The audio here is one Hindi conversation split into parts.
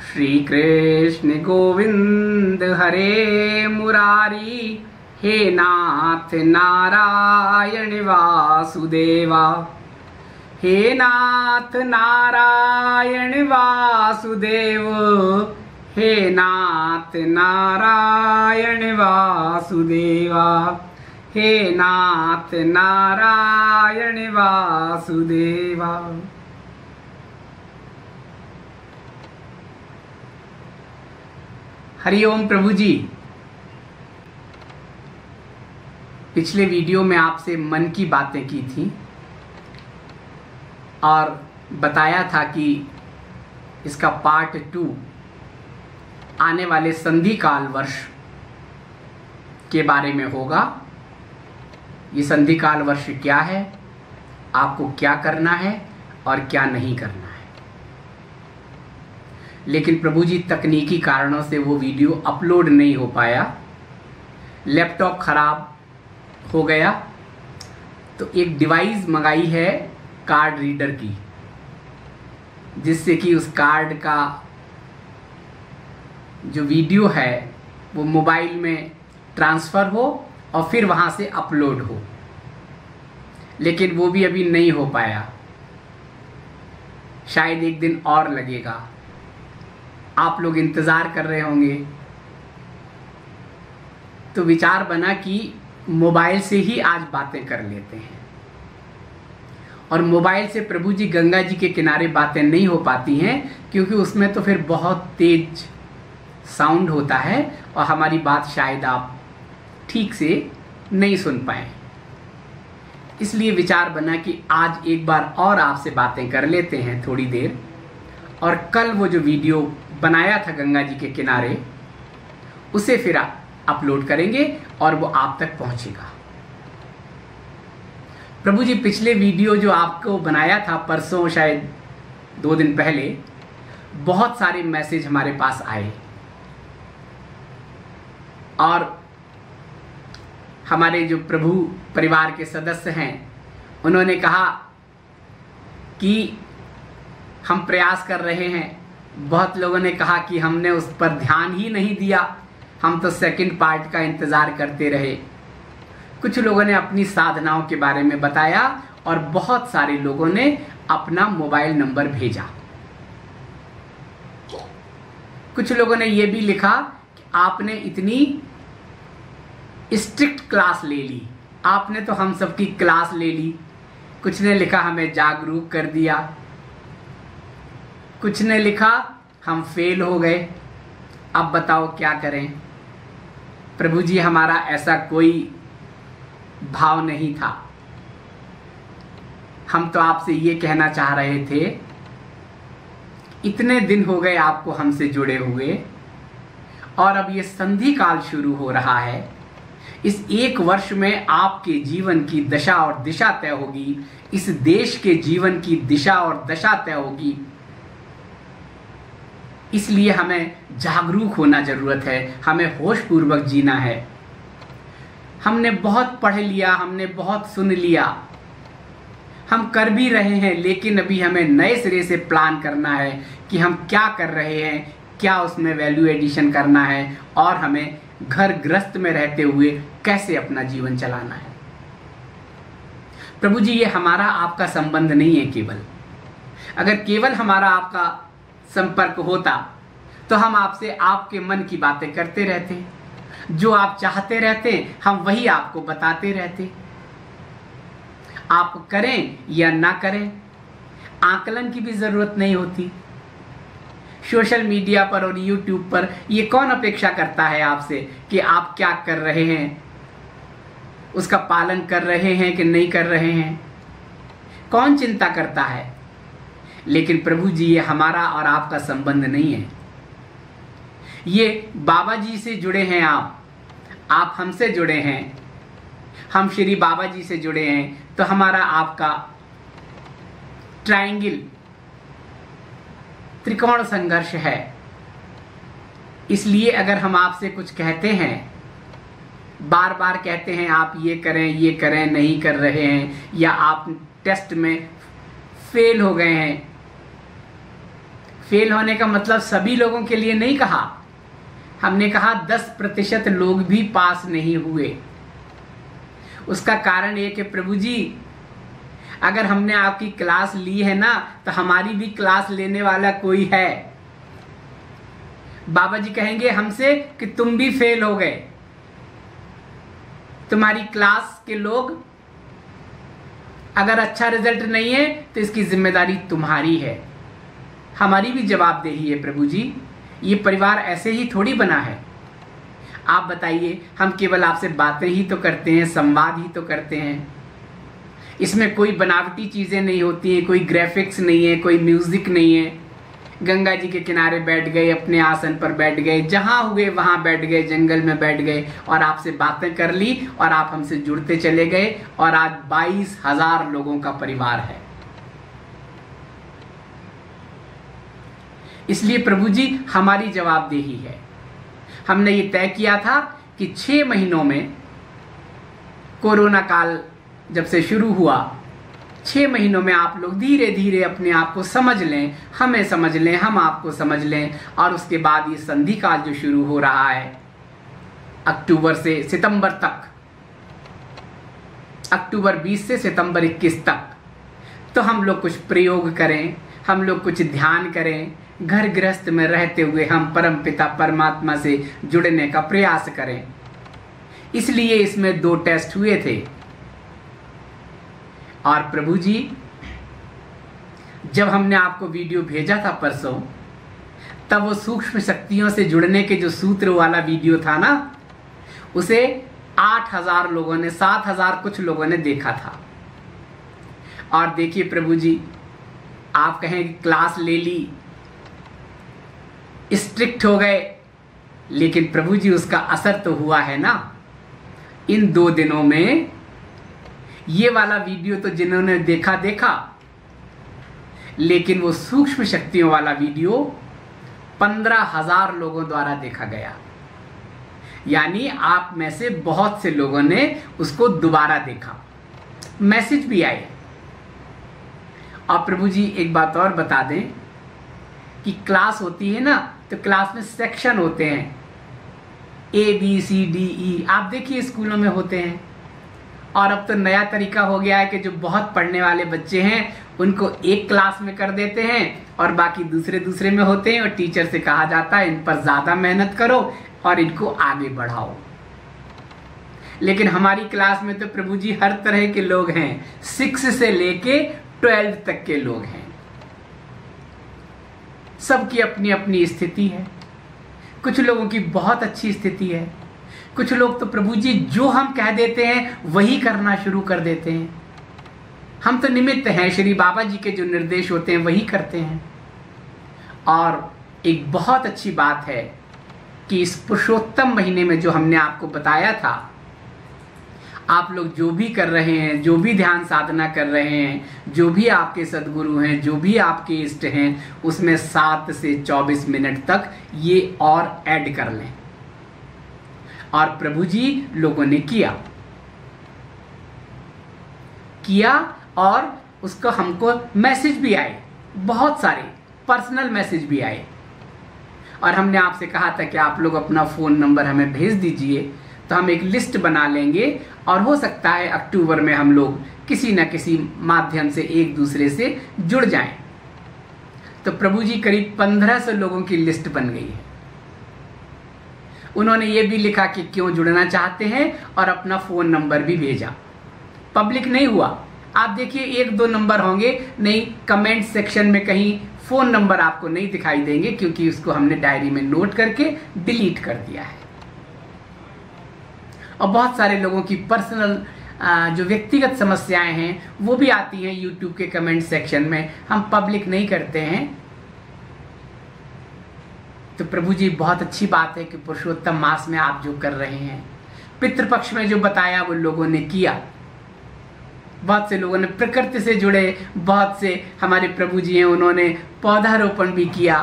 श्री कृष्ण गोविंद हरे मुरारी, हे नाथ नारायण वासुदेवा। हे नाथ नारायण वासुदेव, हे नाथ नारायण वासुदेवा, हे नाथ नारायण वासुदेवा। हरिओम प्रभु जी। पिछले वीडियो में आपसे मन की बातें की थी और बताया था कि इसका पार्ट 2 आने वाले संधि काल वर्ष के बारे में होगा। ये संधि काल वर्ष क्या है, आपको क्या करना है और क्या नहीं करना है। लेकिन प्रभु जी तकनीकी कारणों से वो वीडियो अपलोड नहीं हो पाया, लैपटॉप खराब हो गया, तो एक डिवाइस मंगाई है कार्ड रीडर की, जिससे कि उस कार्ड का जो वीडियो है वो मोबाइल में ट्रांसफ़र हो और फिर वहाँ से अपलोड हो। लेकिन वो भी अभी नहीं हो पाया, शायद एक दिन और लगेगा। आप लोग इंतज़ार कर रहे होंगे, तो विचार बना कि मोबाइल से ही आज बातें कर लेते हैं। और मोबाइल से प्रभु जी गंगा जी के किनारे बातें नहीं हो पाती हैं, क्योंकि उसमें तो फिर बहुत तेज साउंड होता है और हमारी बात शायद आप ठीक से नहीं सुन पाए। इसलिए विचार बना कि आज एक बार और आपसे बातें कर लेते हैं थोड़ी देर, और कल वो जो वीडियो बनाया था गंगा जी के किनारे उसे फिर अपलोड करेंगे और वो आप तक पहुंचेगा। प्रभु जी पिछले वीडियो जो आपको बनाया था परसों, शायद 2 दिन पहले, बहुत सारे मैसेज हमारे पास आए और हमारे जो प्रभु परिवार के सदस्य हैं उन्होंने कहा कि हम प्रयास कर रहे हैं। बहुत लोगों ने कहा कि हमने उस पर ध्यान ही नहीं दिया, हम तो सेकंड पार्ट का इंतज़ार करते रहे। कुछ लोगों ने अपनी साधनाओं के बारे में बताया और बहुत सारे लोगों ने अपना मोबाइल नंबर भेजा। कुछ लोगों ने यह भी लिखा कि आपने इतनी स्ट्रिक्ट क्लास ले ली, आपने तो हम सबकी क्लास ले ली। कुछ ने लिखा हमें जागरूक कर दिया, कुछ ने लिखा हम फेल हो गए, अब बताओ क्या करें। प्रभु जी हमारा ऐसा कोई भाव नहीं था। हम तो आपसे ये कहना चाह रहे थे, इतने दिन हो गए आपको हमसे जुड़े हुए और अब ये संधि काल शुरू हो रहा है। इस 1 वर्ष में आपके जीवन की दशा और दिशा तय होगी, इस देश के जीवन की दिशा और दशा तय होगी। इसलिए हमें जागरूक होना जरूरत है, हमें होश पूर्वक जीना है। हमने बहुत पढ़ लिया, हमने बहुत सुन लिया, हम कर भी रहे हैं, लेकिन अभी हमें नए सिरे से प्लान करना है कि हम क्या कर रहे हैं, क्या उसमें वैल्यू एडिशन करना है और हमें घर गृहस्थ में रहते हुए कैसे अपना जीवन चलाना है। प्रभु जी ये हमारा आपका संबंध नहीं है केवल। अगर केवल हमारा आपका संपर्क होता तो हम आपसे आपके मन की बातें करते रहते, जो आप चाहते रहते हम वही आपको बताते रहते। आप करें या ना करें, आकलन की भी जरूरत नहीं होती। सोशल मीडिया पर और यूट्यूब पर ये कौन अपेक्षा करता है आपसे कि आप क्या कर रहे हैं, उसका पालन कर रहे हैं कि नहीं कर रहे हैं, कौन चिंता करता है। लेकिन प्रभु जी ये हमारा और आपका संबंध नहीं है। ये बाबा जी से जुड़े हैं आप हमसे जुड़े हैं, हम श्री बाबा जी से जुड़े हैं, तो हमारा आपका ट्रायंगल त्रिकोण संघर्ष है। इसलिए अगर हम आपसे कुछ कहते हैं, बार बार कहते हैं आप ये करें नहीं कर रहे हैं, या आप टेस्ट में फेल हो गए हैं, फेल होने का मतलब सभी लोगों के लिए नहीं कहा, हमने कहा 10% लोग भी पास नहीं हुए। उसका कारण ये कि प्रभु जी, अगर हमने आपकी क्लास ली है ना, तो हमारी भी क्लास लेने वाला कोई है। बाबा जी कहेंगे हमसे कि तुम भी फेल हो गए, तुम्हारी क्लास के लोग अगर अच्छा रिजल्ट नहीं है तो इसकी जिम्मेदारी तुम्हारी है, हमारी भी जवाबदेही है। प्रभु जी, ये परिवार ऐसे ही थोड़ी बना है। आप बताइए, हम केवल आपसे बातें ही तो करते हैं, संवाद ही तो करते हैं, इसमें कोई बनावटी चीज़ें नहीं होती हैं, कोई ग्राफिक्स नहीं है, कोई म्यूज़िक नहीं है। गंगा जी के किनारे बैठ गए, अपने आसन पर बैठ गए, जहाँ हुए वहाँ बैठ गए, जंगल में बैठ गए और आपसे बातें कर ली और आप हमसे जुड़ते चले गए और आज 22,000 लोगों का परिवार है। इसलिए प्रभु जी, हमारी जवाबदेही है। हमने ये तय किया था कि 6 महीनों में, कोरोना काल जब से शुरू हुआ, 6 महीनों में आप लोग धीरे धीरे अपने आप को समझ लें, हमें समझ लें, हम आपको समझ लें, और उसके बाद ये संधि काल जो शुरू हो रहा है अक्टूबर से सितंबर तक, अक्टूबर 20 से सितंबर 21 तक, तो हम लोग कुछ प्रयोग करें, हम लोग कुछ ध्यान करें, घर गृहस्थ में रहते हुए हम परम पिता परमात्मा से जुड़ने का प्रयास करें। इसलिए इसमें 2 टेस्ट हुए थे। और प्रभु जी, जब हमने आपको वीडियो भेजा था परसों, तब वो सूक्ष्म शक्तियों से जुड़ने के जो सूत्र वाला वीडियो था ना, उसे 8,000 लोगों ने, 7,000 कुछ लोगों ने देखा था। और देखिए प्रभु जी, आप कहें कि क्लास ले ली, स्ट्रिक्ट हो गए, लेकिन प्रभु जी उसका असर तो हुआ है ना। इन 2 दिनों में ये वाला वीडियो तो जिन्होंने देखा, लेकिन वो सूक्ष्म शक्तियों वाला वीडियो 15,000 लोगों द्वारा देखा गया। यानी आप में से बहुत से लोगों ने उसको दोबारा देखा, मैसेज भी आए। और प्रभु जी, एक बात और बता दें कि क्लास होती है ना, तो क्लास में सेक्शन होते हैं, ABCDE, आप देखिए स्कूलों में होते हैं। और अब तो नया तरीका हो गया है कि जो बहुत पढ़ने वाले बच्चे हैं उनको एक क्लास में कर देते हैं और बाकी दूसरे में होते हैं, और टीचर से कहा जाता है इन पर ज़्यादा मेहनत करो और इनको आगे बढ़ाओ। लेकिन हमारी क्लास में तो प्रभु जी हर तरह के लोग हैं, 6 से लेके 12 तक के लोग हैं। सबकी अपनी अपनी स्थिति है। कुछ लोगों की बहुत अच्छी स्थिति है, कुछ लोग तो प्रभु जी जो हम कह देते हैं वही करना शुरू कर देते हैं। हम तो निमित्त हैं, श्री बाबा जी के जो निर्देश होते हैं वही करते हैं। और एक बहुत अच्छी बात है कि इस पुरुषोत्तम महीने में जो हमने आपको बताया था, आप लोग जो भी कर रहे हैं, जो भी ध्यान साधना कर रहे हैं, जो भी आपके सदगुरु हैं, जो भी आपके इष्ट हैं, उसमें 7 से 24 मिनट तक ये और ऐड कर लें। और प्रभु जी लोगों ने किया और उसको हमको मैसेज भी आए, बहुत सारे पर्सनल मैसेज भी आए। और हमने आपसे कहा था कि आप लोग अपना फ़ोन नंबर हमें भेज दीजिए, तो हम एक लिस्ट बना लेंगे और हो सकता है अक्टूबर में हम लोग किसी न किसी माध्यम से एक दूसरे से जुड़ जाएं। तो प्रभु जी करीब 1500 लोगों की लिस्ट बन गई है। उन्होंने ये भी लिखा कि क्यों जुड़ना चाहते हैं और अपना फ़ोन नंबर भी भेजा। पब्लिक नहीं हुआ, आप देखिए 1-2 नंबर होंगे, नहीं कमेंट सेक्शन में कहीं फ़ोन नंबर आपको नहीं दिखाई देंगे, क्योंकि उसको हमने डायरी में नोट करके डिलीट कर दिया है। और बहुत सारे लोगों की पर्सनल जो व्यक्तिगत समस्याएं हैं वो भी आती हैं यूट्यूब के कमेंट सेक्शन में, हम पब्लिक नहीं करते हैं। तो प्रभु जी बहुत अच्छी बात है कि पुरुषोत्तम मास में आप जो कर रहे हैं, पितृपक्ष में जो बताया वो लोगों ने किया। बहुत से लोगों ने प्रकृति से जुड़े, बहुत से हमारे प्रभु जी हैं उन्होंने पौधारोपण भी किया,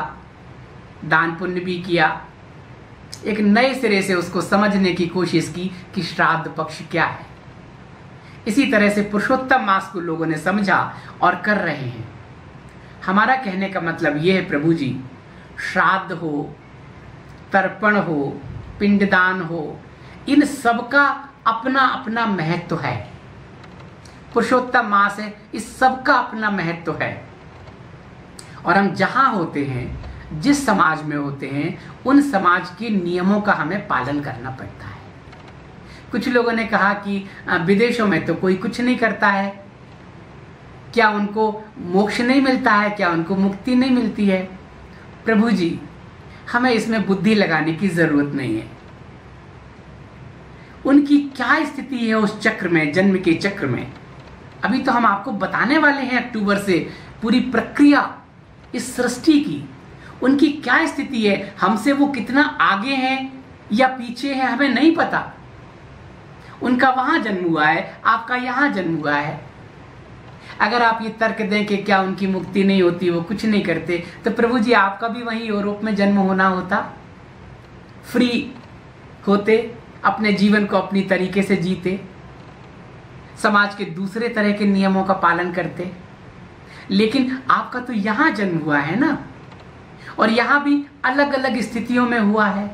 दान पुण्य भी किया, एक नए सिरे से उसको समझने की कोशिश की कि श्राद्ध पक्ष क्या है। इसी तरह से पुरुषोत्तम मास को लोगों ने समझा और कर रहे हैं। हमारा कहने का मतलब ये है प्रभु जी, श्राद्ध हो, तर्पण हो, पिंडदान हो, इन सब का अपना अपना महत्व है। पुरुषोत्तम मास है, इस सब का अपना महत्व है। और हम जहां होते हैं, जिस समाज में होते हैं, उन समाज के नियमों का हमें पालन करना पड़ता है। कुछ लोगों ने कहा कि विदेशों में तो कोई कुछ नहीं करता है, क्या उनको मोक्ष नहीं मिलता है, क्या उनको मुक्ति नहीं मिलती है? प्रभु जी, हमें इसमें बुद्धि लगाने की जरूरत नहीं है। उनकी क्या स्थिति है उस चक्र में, जन्म के चक्र में, अभी तो हम आपको बताने वाले हैं अक्टूबर से पूरी प्रक्रिया इस सृष्टि की। उनकी क्या स्थिति है, हमसे वो कितना आगे हैं या पीछे हैं, हमें नहीं पता। उनका वहां जन्म हुआ है, आपका यहां जन्म हुआ है। अगर आप ये तर्क दें कि क्या उनकी मुक्ति नहीं होती, वो कुछ नहीं करते, तो प्रभु जी आपका भी वहीं यूरोप में जन्म होना होता, फ्री होते, अपने जीवन को अपनी तरीके से जीते, समाज के दूसरे तरह के नियमों का पालन करते। लेकिन आपका तो यहां जन्म हुआ है ना, और यहां भी अलग अलग स्थितियों में हुआ है।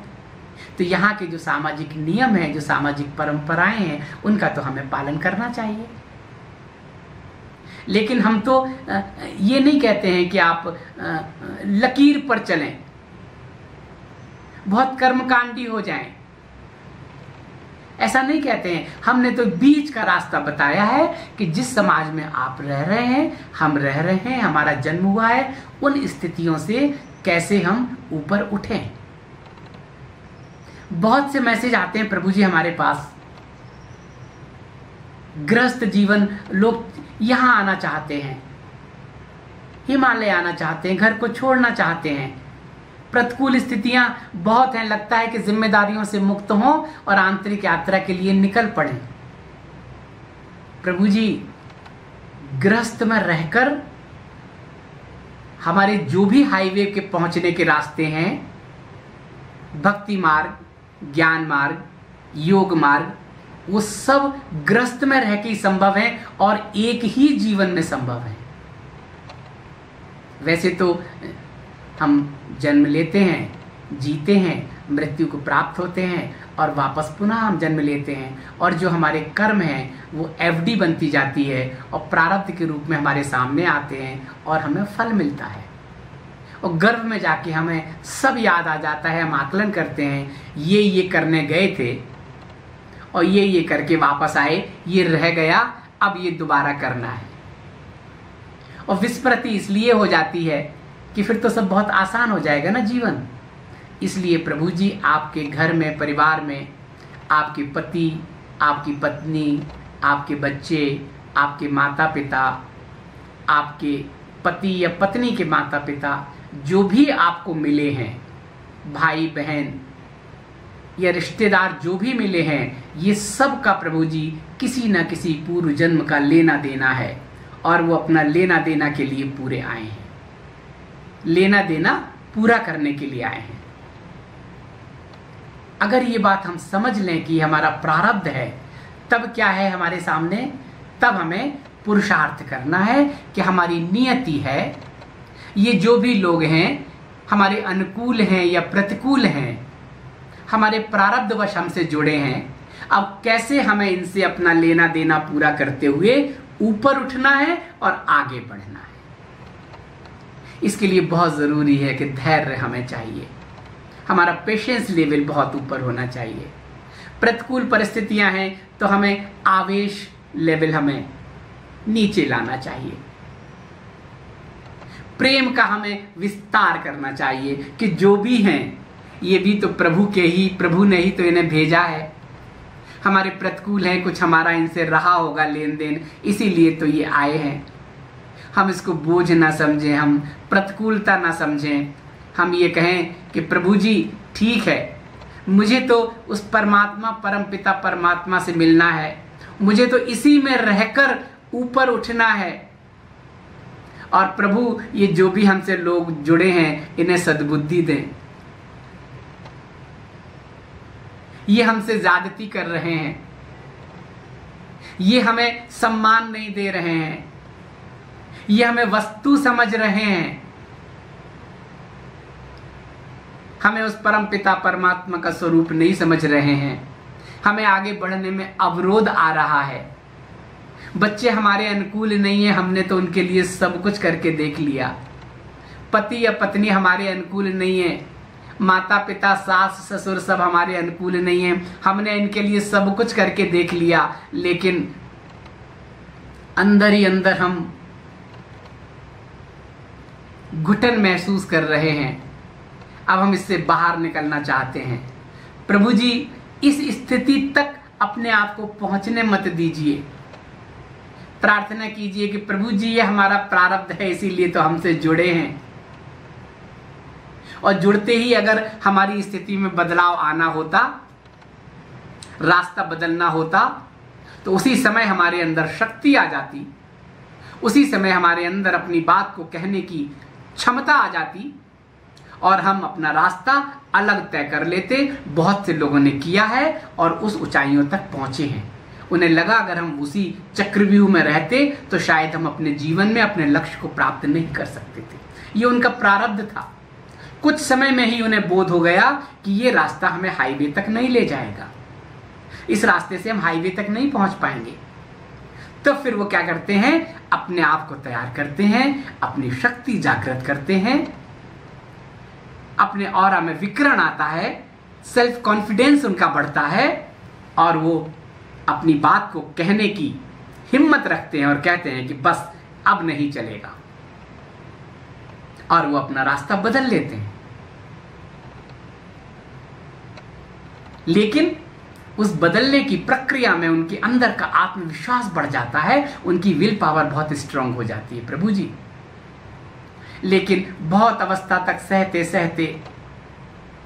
तो यहाँ के जो सामाजिक नियम हैं, जो सामाजिक परंपराएं हैं, उनका तो हमें पालन करना चाहिए। लेकिन हम तो ये नहीं कहते हैं कि आप लकीर पर चलें, बहुत कर्मकांडी हो जाएं, ऐसा नहीं कहते हैं। हमने तो बीच का रास्ता बताया है कि जिस समाज में आप रह रहे हैं, हम रह रहे हैं, हमारा जन्म हुआ है, उन स्थितियों से कैसे हम ऊपर उठें। बहुत से मैसेज आते हैं प्रभु जी हमारे पास, गृहस्थ जीवन, लोग यहां आना चाहते हैं, हिमालय आना चाहते हैं, घर को छोड़ना चाहते हैं, प्रतिकूल स्थितियां बहुत हैं, लगता है कि जिम्मेदारियों से मुक्त हों और आंतरिक यात्रा के लिए निकल पड़े। प्रभु जी, गृहस्थ में रहकर हमारे जो भी हाईवे के पहुंचने के रास्ते हैं, भक्ति मार्ग, ज्ञान मार्ग, योग मार्ग, वो सब गृहस्थ में रह के ही संभव है और एक ही जीवन में संभव है। वैसे तो हम जन्म लेते हैं, जीते हैं, मृत्यु को प्राप्त होते हैं और वापस पुनः हम जन्म लेते हैं, और जो हमारे कर्म हैं वो एफडी बनती जाती है और प्रारब्ध के रूप में हमारे सामने आते हैं और हमें फल मिलता है। और गर्भ में जाके हमें सब याद आ जाता है, हम आकलन करते हैं, ये करने गए थे और ये करके वापस आए, ये रह गया, अब ये दोबारा करना है। और विस्मृति इसलिए हो जाती है कि फिर तो सब बहुत आसान हो जाएगा ना जीवन। इसलिए प्रभु जी आपके घर में, परिवार में, आपके पति, आपकी पत्नी, आपके बच्चे, आपके माता पिता, आपके पति या पत्नी के माता पिता, जो भी आपको मिले हैं, भाई बहन या रिश्तेदार जो भी मिले हैं, ये सब का प्रभु जी किसी न किसी पूर्व जन्म का लेना देना है, और वो अपना लेना देना के लिए पूरे आए हैं, लेना देना पूरा करने के लिए आए हैं। अगर ये बात हम समझ लें कि हमारा प्रारब्ध है, तब क्या है हमारे सामने, तब हमें पुरुषार्थ करना है कि हमारी नियति है, ये जो भी लोग हैं हमारे अनुकूल हैं या प्रतिकूल हैं, हमारे प्रारब्धवश हमसे जुड़े हैं, अब कैसे हमें इनसे अपना लेना देना पूरा करते हुए ऊपर उठना है और आगे बढ़ना है। इसके लिए बहुत जरूरी है कि धैर्य हमें चाहिए, हमारा पेशेंस लेवल बहुत ऊपर होना चाहिए। प्रतिकूल परिस्थितियां हैं तो हमें आवेश लेवल हमें नीचे लाना चाहिए, प्रेम का हमें विस्तार करना चाहिए कि जो भी हैं ये भी तो प्रभु ने ही तो इन्हें भेजा है। हमारे प्रतिकूल हैं, कुछ हमारा इनसे रहा होगा लेन देन, इसीलिए तो ये आए हैं। हम इसको बोझ ना समझें, हम प्रतिकूलता ना समझें, हम ये कहें कि प्रभु जी ठीक है, मुझे तो उस परमात्मा, परमपिता परमात्मा से मिलना है, मुझे तो इसी में रहकर ऊपर उठना है, और प्रभु ये जो भी हमसे लोग जुड़े हैं इन्हें सद्बुद्धि दें, ये हमसे ज्यादती कर रहे हैं, ये हमें सम्मान नहीं दे रहे हैं, ये हमें वस्तु समझ रहे हैं, हमें उस परम पिता परमात्मा का स्वरूप नहीं समझ रहे हैं। हमें आगे बढ़ने में अवरोध आ रहा है। बच्चे हमारे अनुकूल नहीं है, हमने तो उनके लिए सब कुछ करके देख लिया। पति या पत्नी हमारे अनुकूल नहीं है, माता पिता सास ससुर सब हमारे अनुकूल नहीं है, हमने इनके लिए सब कुछ करके देख लिया, लेकिन अंदर ही अंदर हम घुटन महसूस कर रहे हैं। अब हम इससे बाहर निकलना चाहते हैं। प्रभु जी, इस स्थिति तक अपने आप को पहुंचने मत दीजिए। प्रार्थना कीजिए कि प्रभु जी, ये हमारा प्रारब्ध है, इसीलिए तो हमसे जुड़े हैं। और जुड़ते ही अगर हमारी स्थिति में बदलाव आना होता, रास्ता बदलना होता, तो उसी समय हमारे अंदर शक्ति आ जाती, उसी समय हमारे अंदर अपनी बात को कहने की क्षमता आ जाती और हम अपना रास्ता अलग तय कर लेते। बहुत से लोगों ने किया है और उस ऊंचाइयों तक पहुंचे हैं। उन्हें लगा अगर हम उसी चक्रव्यूह में रहते तो शायद हम अपने जीवन में अपने लक्ष्य को प्राप्त नहीं कर सकते थे। ये उनका प्रारब्ध था। कुछ समय में ही उन्हें बोध हो गया कि ये रास्ता हमें हाईवे तक नहीं ले जाएगा, इस रास्ते से हम हाईवे तक नहीं पहुंच पाएंगे। तो फिर वो क्या करते हैं, अपने आप को तैयार करते हैं, अपनी शक्ति जागृत करते हैं, अपने ऑरा में विकरण आता है, सेल्फ कॉन्फिडेंस उनका बढ़ता है और वो अपनी बात को कहने की हिम्मत रखते हैं और कहते हैं कि बस अब नहीं चलेगा, और वो अपना रास्ता बदल लेते हैं। लेकिन उस बदलने की प्रक्रिया में उनके अंदर का आत्मविश्वास बढ़ जाता है, उनकी विल पावर बहुत स्ट्रांग हो जाती है प्रभु जी। लेकिन बहुत अवस्था तक सहते सहते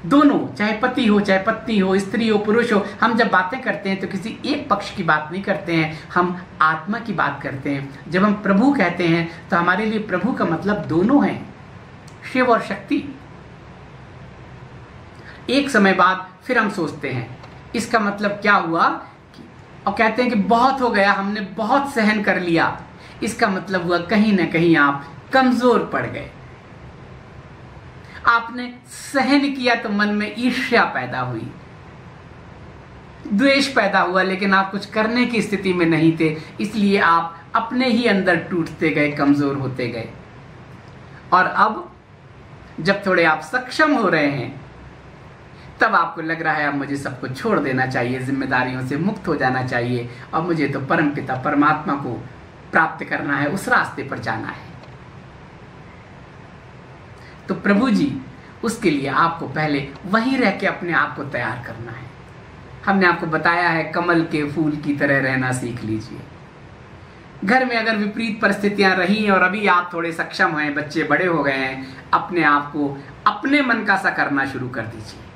दोनों, चाहे पति हो चाहे पत्नी हो, स्त्री हो पुरुष हो, हम जब बातें करते हैं तो किसी एक पक्ष की बात नहीं करते हैं, हम आत्मा की बात करते हैं। जब हम प्रभु कहते हैं तो हमारे लिए प्रभु का मतलब दोनों है, शिव और शक्ति। एक समय बाद फिर हम सोचते हैं इसका मतलब क्या हुआ, और कहते हैं कि बहुत हो गया, हमने बहुत सहन कर लिया। इसका मतलब हुआ कहीं ना कहीं आप कमजोर पड़ गए। आपने सहन किया तो मन में ईर्ष्या पैदा हुई, द्वेष पैदा हुआ, लेकिन आप कुछ करने की स्थिति में नहीं थे, इसलिए आप अपने ही अंदर टूटते गए, कमजोर होते गए। और अब जब थोड़े आप सक्षम हो रहे हैं तब आपको लग रहा है अब मुझे सब कुछ छोड़ देना चाहिए, जिम्मेदारियों से मुक्त हो जाना चाहिए, और मुझे तो परमपिता परमात्मा को प्राप्त करना है, उस रास्ते पर जाना है। तो प्रभु जी, उसके लिए आपको पहले वहीं रह के अपने आप को तैयार करना है। हमने आपको बताया है, कमल के फूल की तरह रहना सीख लीजिए। घर में अगर विपरीत परिस्थितियां रही और अभी आप थोड़े सक्षम हैं, बच्चे बड़े हो गए हैं, अपने आप को अपने मन का सा करना शुरू कर दीजिए,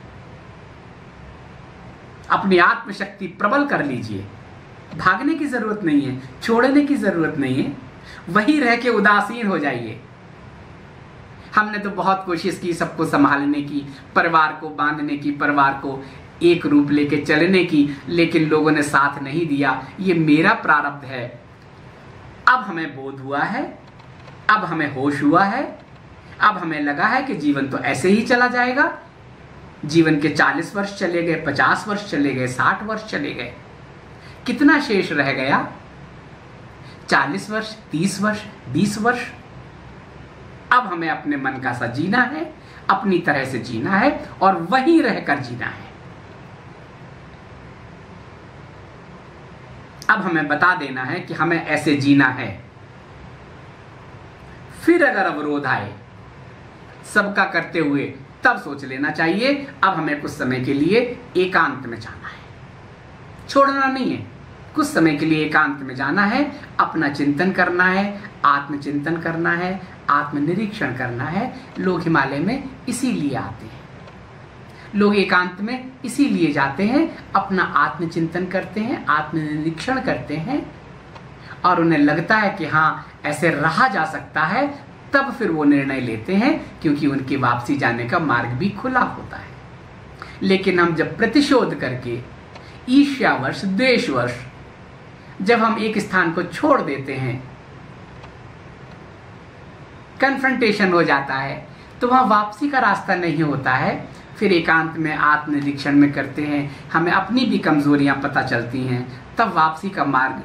अपनी आत्मशक्ति प्रबल कर लीजिए। भागने की जरूरत नहीं है, छोड़ने की जरूरत नहीं है, वहीं रह के उदासीन हो जाइए। हमने तो बहुत कोशिश की सबको संभालने की, परिवार को बांधने की, परिवार को एक रूप लेके चलने की, लेकिन लोगों ने साथ नहीं दिया। ये मेरा प्रारब्ध है। अब हमें बोध हुआ है, अब हमें होश हुआ है, अब हमें लगा है कि जीवन तो ऐसे ही चला जाएगा। जीवन के 40 वर्ष चले गए, 50 वर्ष चले गए, 60 वर्ष चले गए, कितना शेष रह गया? 40 वर्ष, 30 वर्ष, 20 वर्ष। अब हमें अपने मन का सा जीना है, अपनी तरह से जीना है और वहीं रहकर जीना है। अब हमें बता देना है कि हमें ऐसे जीना है। फिर अगर अवरोध आए सबका करते हुए, तब सोच लेना चाहिए अब हमें कुछ समय के लिए एकांत में जाना है। छोड़ना नहीं है, कुछ समय के लिए एकांत में जाना है, अपना चिंतन करना है, आत्मचिंतन करना है, आत्मनिरीक्षण करना है। लोग हिमालय में इसीलिए आते हैं, लोग एकांत में इसीलिए जाते हैं, अपना आत्मचिंतन करते हैं, आत्मनिरीक्षण करते हैं, और उन्हें लगता है कि हाँ ऐसे रहा जा सकता है। तब फिर वो निर्णय लेते हैं, क्योंकि उनकी वापसी जाने का मार्ग भी खुला होता है। लेकिन हम जब प्रतिशोध करके, ईर्ष्यावश, द्वेषवश जब हम एक स्थान को छोड़ देते हैं, कन्फ्रंटेशन हो जाता है, तो वहाँ वापसी का रास्ता नहीं होता है। फिर एकांत में आत्मनिरीक्षण में करते हैं, हमें अपनी भी कमजोरियां पता चलती हैं, तब वापसी का मार्ग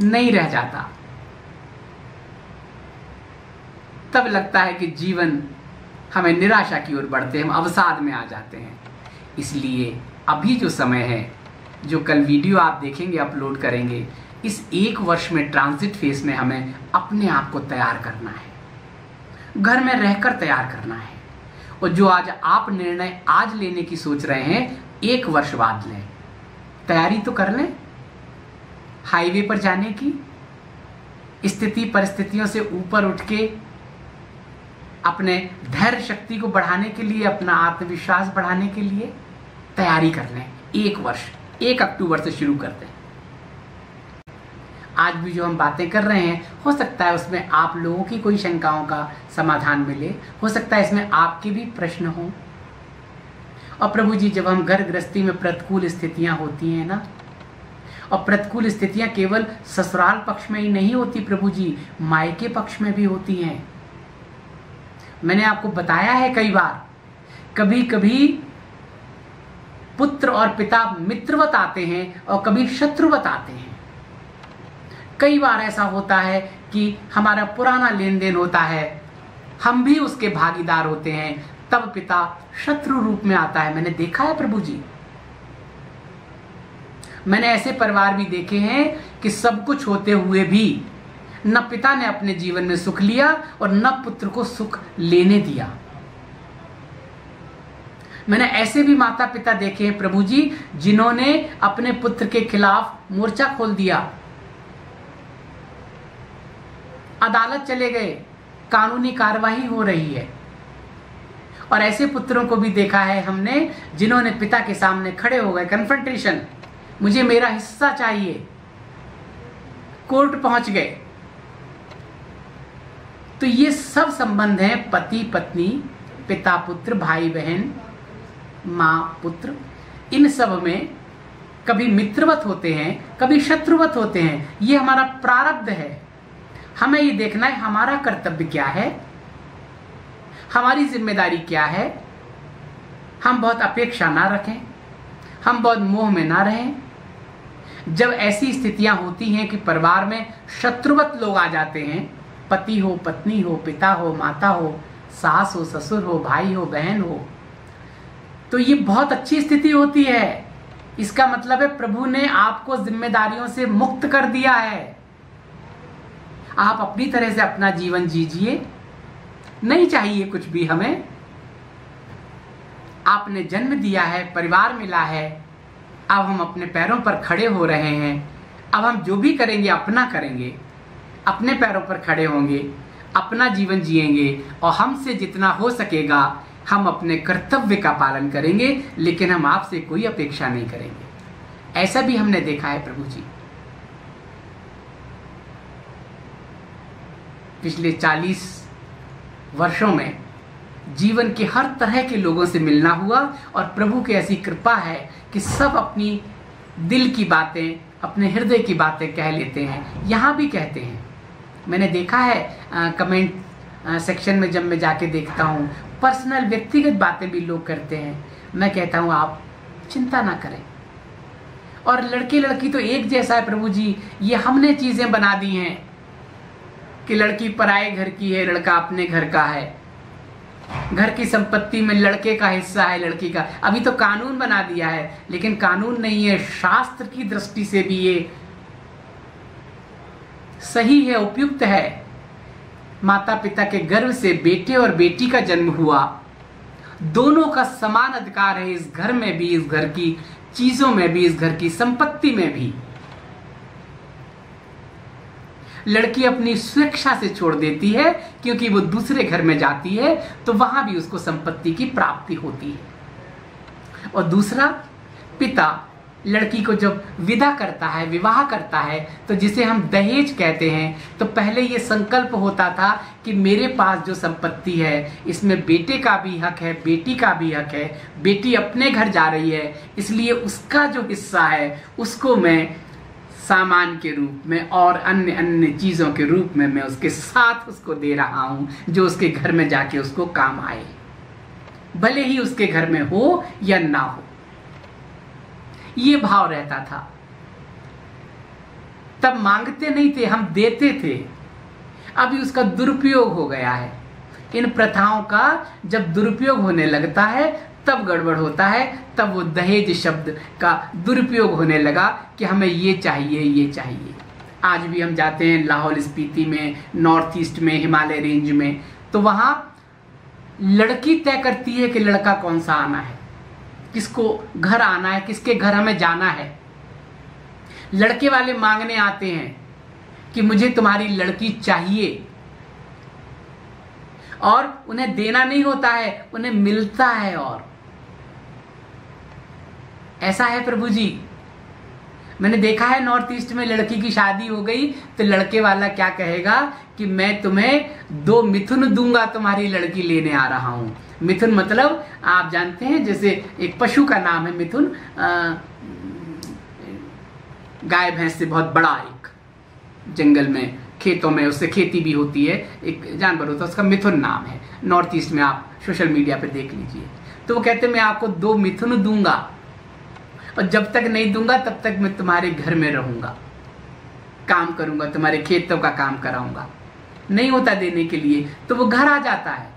नहीं रह जाता। तब लगता है कि जीवन हमें निराशा की ओर बढ़ते हैं, हम अवसाद में आ जाते हैं। इसलिए अभी जो समय है, जो कल वीडियो आप देखेंगे, अपलोड करेंगे, इस 1 वर्ष में ट्रांजिट फेज में हमें अपने आप को तैयार करना है, घर में रहकर तैयार करना है। और जो आज आप निर्णय आज लेने की सोच रहे हैं, 1 वर्ष बाद लें, तैयारी तो कर लें। हाईवे पर जाने की, स्थिति परिस्थितियों से ऊपर उठ के अपने धैर्य शक्ति को बढ़ाने के लिए, अपना आत्मविश्वास बढ़ाने के लिए तैयारी कर लें। 1 वर्ष 1 अक्टूबर से शुरू करते हैं। आज भी जो हम बातें कर रहे हैं, हो सकता है उसमें आप लोगों की कोई शंकाओं का समाधान मिले, हो सकता है इसमें आपके भी प्रश्न हो। और प्रभु जी, जब हम घर गृहस्थी में प्रतिकूल स्थितियां होती हैं ना, और प्रतिकूल स्थितियां केवल ससुराल पक्ष में ही नहीं होती प्रभु जी, मायके पक्ष में भी होती हैं। मैंने आपको बताया है कई बार, कभी कभी पुत्र और पिता मित्रवत आते हैं और कभी शत्रुवत आते हैं। कई बार ऐसा होता है कि हमारा पुराना लेन देन होता है, हम भी उसके भागीदार होते हैं, तब पिता शत्रु रूप में आता है। मैंने देखा है प्रभु जी, मैंने ऐसे परिवार भी देखे हैं कि सब कुछ होते हुए भी न पिता ने अपने जीवन में सुख लिया और न पुत्र को सुख लेने दिया। मैंने ऐसे भी माता पिता देखे हैं प्रभु जी, जिन्होंने अपने पुत्र के खिलाफ मोर्चा खोल दिया, अदालत चले गए, कानूनी कार्रवाई हो रही है। और ऐसे पुत्रों को भी देखा है हमने, जिन्होंने पिता के सामने खड़े हो गए, कन्फ्रंटेशन, मुझे मेरा हिस्सा चाहिए, कोर्ट पहुंच गए। तो ये सब संबंध हैं पति पत्नी, पिता पुत्र, भाई बहन, माँ पुत्र, इन सब में कभी मित्रवत होते हैं, कभी शत्रुवत होते हैं। ये हमारा प्रारब्ध है। हमें ये देखना है हमारा कर्तव्य क्या है, हमारी जिम्मेदारी क्या है। हम बहुत अपेक्षा ना रखें, हम बहुत मोह में ना रहें। जब ऐसी स्थितियां होती हैं कि परिवार में शत्रुवत लोग आ जाते हैं, पति हो, पत्नी हो, पिता हो, माता हो, सास हो, ससुर हो, भाई हो, बहन हो, तो ये बहुत अच्छी स्थिति होती है। इसका मतलब है प्रभु ने आपको जिम्मेदारियों से मुक्त कर दिया है। आप अपनी तरह से अपना जीवन जीजिए, नहीं चाहिए कुछ भी हमें। आपने जन्म दिया है, परिवार मिला है, अब हम अपने पैरों पर खड़े हो रहे हैं। अब हम जो भी करेंगे अपना करेंगे, अपने पैरों पर खड़े होंगे, अपना जीवन जिएंगे, और हमसे जितना हो सकेगा हम अपने कर्तव्य का पालन करेंगे, लेकिन हम आपसे कोई अपेक्षा नहीं करेंगे। ऐसा भी हमने देखा है प्रभु जी। पिछले 40 वर्षों में जीवन के हर तरह के लोगों से मिलना हुआ, और प्रभु की ऐसी कृपा है कि सब अपनी दिल की बातें, अपने हृदय की बातें कह लेते हैं, यहाँ भी कहते हैं। मैंने देखा है कमेंट सेक्शन में, जब मैं जाके देखता हूँ, पर्सनल व्यक्तिगत बातें भी लोग करते हैं। मैं कहता हूँ आप चिंता ना करें। और लड़के लड़की तो एक जैसा है प्रभु जी। ये हमने चीजें बना दी हैं कि लड़की पराए घर की है, लड़का अपने घर का है, घर की संपत्ति में लड़के का हिस्सा है, लड़की का। अभी तो कानून बना दिया है, लेकिन कानून नहीं है, शास्त्र की दृष्टि से भी ये सही है, उपयुक्त है। माता पिता के गर्भ से बेटे और बेटी का जन्म हुआ, दोनों का समान अधिकार है इस घर में भी, इस घर की चीजों में भी, इस घर की संपत्ति में भी। लड़की अपनी स्वेच्छा से छोड़ देती है, क्योंकि वो दूसरे घर में जाती है तो वहां भी उसको संपत्ति की प्राप्ति होती है। और दूसरा, पिता लड़की को जब विदा करता है, विवाह करता है, तो जिसे हम दहेज कहते हैं, तो पहले ये संकल्प होता था कि मेरे पास जो संपत्ति है इसमें बेटे का भी हक है, बेटी का भी हक है। बेटी अपने घर जा रही है, इसलिए उसका जो हिस्सा है उसको मैं सामान के रूप में और अन्य अन्य चीज़ों के रूप में मैं उसके साथ उसको दे रहा हूँ, जो उसके घर में जाके उसको काम आए, भले ही उसके घर में हो या ना हो। ये भाव रहता था। तब मांगते नहीं थे, हम देते थे। अभी उसका दुरुपयोग हो गया है। इन प्रथाओं का जब दुरुपयोग होने लगता है तब गड़बड़ होता है, तब वो दहेज शब्द का दुरुपयोग होने लगा कि हमें ये चाहिए, ये चाहिए। आज भी हम जाते हैं लाहौल स्पीति में, नॉर्थ ईस्ट में, हिमालय रेंज में, तो वहाँ लड़की तय करती है कि लड़का कौन सा आना है, किसको घर आना है, किसके घर हमें जाना है। लड़के वाले मांगने आते हैं कि मुझे तुम्हारी लड़की चाहिए, और उन्हें देना नहीं होता है, उन्हें मिलता है। और ऐसा है प्रभु जी, मैंने देखा है नॉर्थ ईस्ट में लड़की की शादी हो गई तो लड़के वाला क्या कहेगा कि मैं तुम्हें 2 मिथुन दूंगा, तुम्हारी लड़की लेने आ रहा हूं। मिथुन मतलब आप जानते हैं, जैसे एक पशु का नाम है मिथुन, गाय भैंस से बहुत बड़ा, एक जंगल में खेतों में उससे खेती भी होती है, एक जानवर होता है, उसका मिथुन नाम है। नॉर्थ ईस्ट में आप सोशल मीडिया पे देख लीजिए। तो वो कहते हैं मैं आपको 2 मिथुन दूंगा, और जब तक नहीं दूंगा तब तक मैं तुम्हारे घर में रहूंगा, काम करूंगा, तुम्हारे खेतों का काम कराऊंगा। नहीं होता देने के लिए तो वो घर आ जाता है,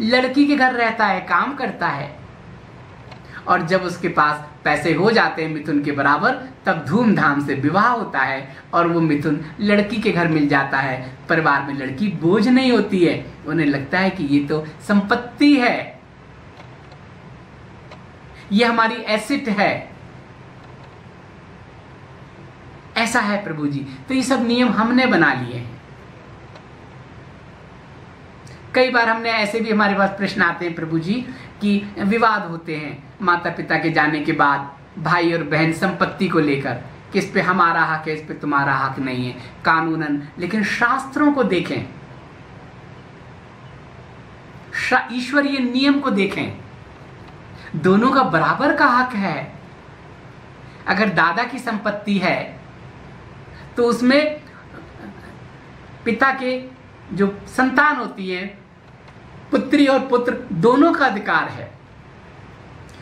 लड़की के घर रहता है, काम करता है, और जब उसके पास पैसे हो जाते हैं मिथुन के बराबर, तब धूमधाम से विवाह होता है और वो मिथुन लड़की के घर मिल जाता है। परिवार में लड़की बोझ नहीं होती है, उन्हें लगता है कि ये तो संपत्ति है, ये हमारी एसेट है। ऐसा है प्रभु जी। तो ये सब नियम हमने बना लिए हैं। कई बार हमने ऐसे भी, हमारे पास प्रश्न आते हैं प्रभु जी कि विवाद होते हैं माता पिता के जाने के बाद, भाई और बहन संपत्ति को लेकर, किस पे हमारा हक है, इस पे तुम्हारा हक नहीं है कानूनन। लेकिन शास्त्रों को देखें, ईश्वरीय नियम को देखें, दोनों का बराबर का हक है। अगर दादा की संपत्ति है तो उसमें पिता के जो संतान होती है, पुत्री और पुत्र, दोनों का अधिकार है,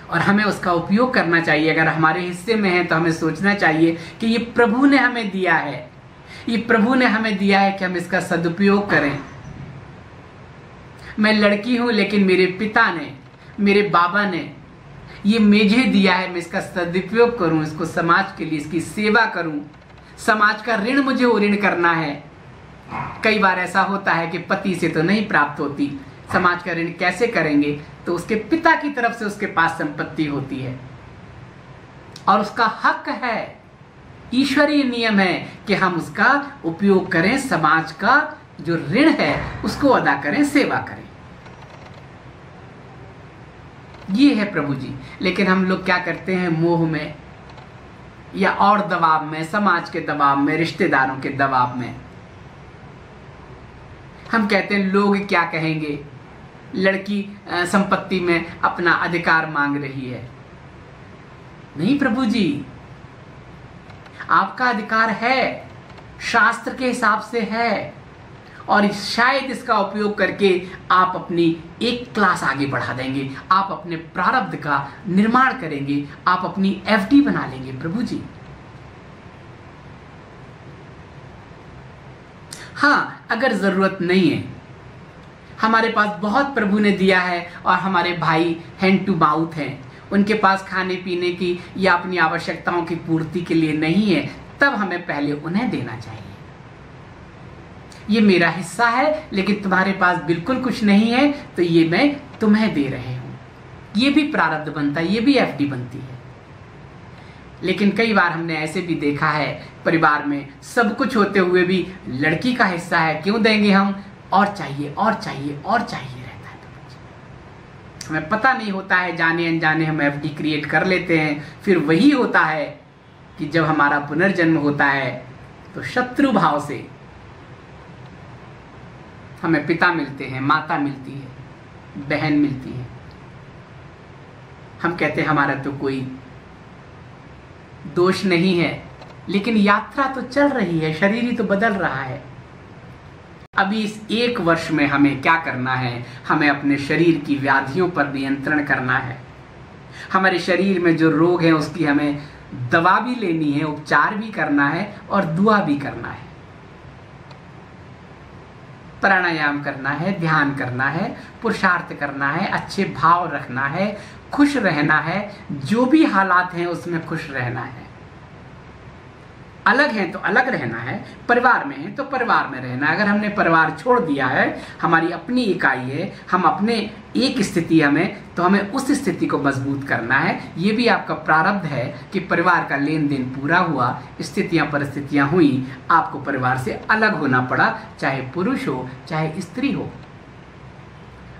और हमें उसका उपयोग करना चाहिए। अगर हमारे हिस्से में है तो हमें सोचना चाहिए कि ये प्रभु ने हमें दिया है, ये प्रभु ने हमें दिया है कि हम इसका सदुपयोग करें। मैं लड़की हूं लेकिन मेरे पिता ने, मेरे बाबा ने ये मुझे दिया है, मैं इसका सदुपयोग करूं, इसको समाज के लिए इसकी सेवा करूं। समाज का ऋण मुझे ऋण करना है। कई बार ऐसा होता है कि पति से तो नहीं प्राप्त होती, समाज का ऋण कैसे करेंगे, तो उसके पिता की तरफ से उसके पास संपत्ति होती है और उसका हक है। ईश्वरीय नियम है कि हम उसका उपयोग करें, समाज का जो ऋण है उसको अदा करें, सेवा करें। ये है प्रभु जी। लेकिन हम लोग क्या करते हैं, मोह में या और दबाव में, समाज के दबाव में, रिश्तेदारों के दबाव में, हम कहते हैं लोग क्या कहेंगे, लड़की संपत्ति में अपना अधिकार मांग रही है। नहीं प्रभु जी, आपका अधिकार है, शास्त्र के हिसाब से है, और शायद इसका उपयोग करके आप अपनी एक क्लास आगे बढ़ा देंगे, आप अपने प्रारब्ध का निर्माण करेंगे, आप अपनी एफडी बना लेंगे प्रभु जी। हाँ, अगर जरूरत नहीं है, हमारे पास बहुत प्रभु ने दिया है और हमारे भाई हैंड टू माउथ हैं, उनके पास खाने पीने की या अपनी आवश्यकताओं की पूर्ति के लिए नहीं है, तब हमें पहले उन्हें देना चाहिए। ये मेरा हिस्सा है, लेकिन तुम्हारे पास बिल्कुल कुछ नहीं है तो ये मैं तुम्हें दे रहे हूं। ये भी प्रारब्ध बनता है, ये भी एफडी बनती है। लेकिन कई बार हमने ऐसे भी देखा है, परिवार में सब कुछ होते हुए भी लड़की का हिस्सा है, क्यों देंगे हम, और चाहिए और चाहिए और चाहिए रहता है। हमें पता नहीं होता है, जाने अनजाने हम एफडी क्रिएट कर लेते हैं। फिर वही होता है कि जब हमारा पुनर्जन्म होता है तो शत्रु भाव से हमें पिता मिलते हैं, माता मिलती है, बहन मिलती है। हम कहते हैं हमारा तो कोई दोष नहीं है, लेकिन यात्रा तो चल रही है, शरीर ही तो बदल रहा है। अभी इस 1 वर्ष में हमें क्या करना है? हमें अपने शरीर की व्याधियों पर नियंत्रण करना है। हमारे शरीर में जो रोग है उसकी हमें दवा भी लेनी है, उपचार भी करना है और दुआ भी करना है। प्राणायाम करना है, ध्यान करना है, पुरुषार्थ करना है, अच्छे भाव रखना है, खुश रहना है, जो भी हालात हैं उसमें खुश रहना है। अलग हैं तो अलग रहना है, परिवार में हैं तो परिवार में रहना है। अगर हमने परिवार छोड़ दिया है, हमारी अपनी इकाई है, हम अपने एक स्थिति हमें, तो हमें उस स्थिति को मजबूत करना है। ये भी आपका प्रारब्ध है कि परिवार का लेन देन पूरा हुआ, स्थितियां परिस्थितियां हुई, आपको परिवार से अलग होना पड़ा, चाहे पुरुष हो चाहे स्त्री हो।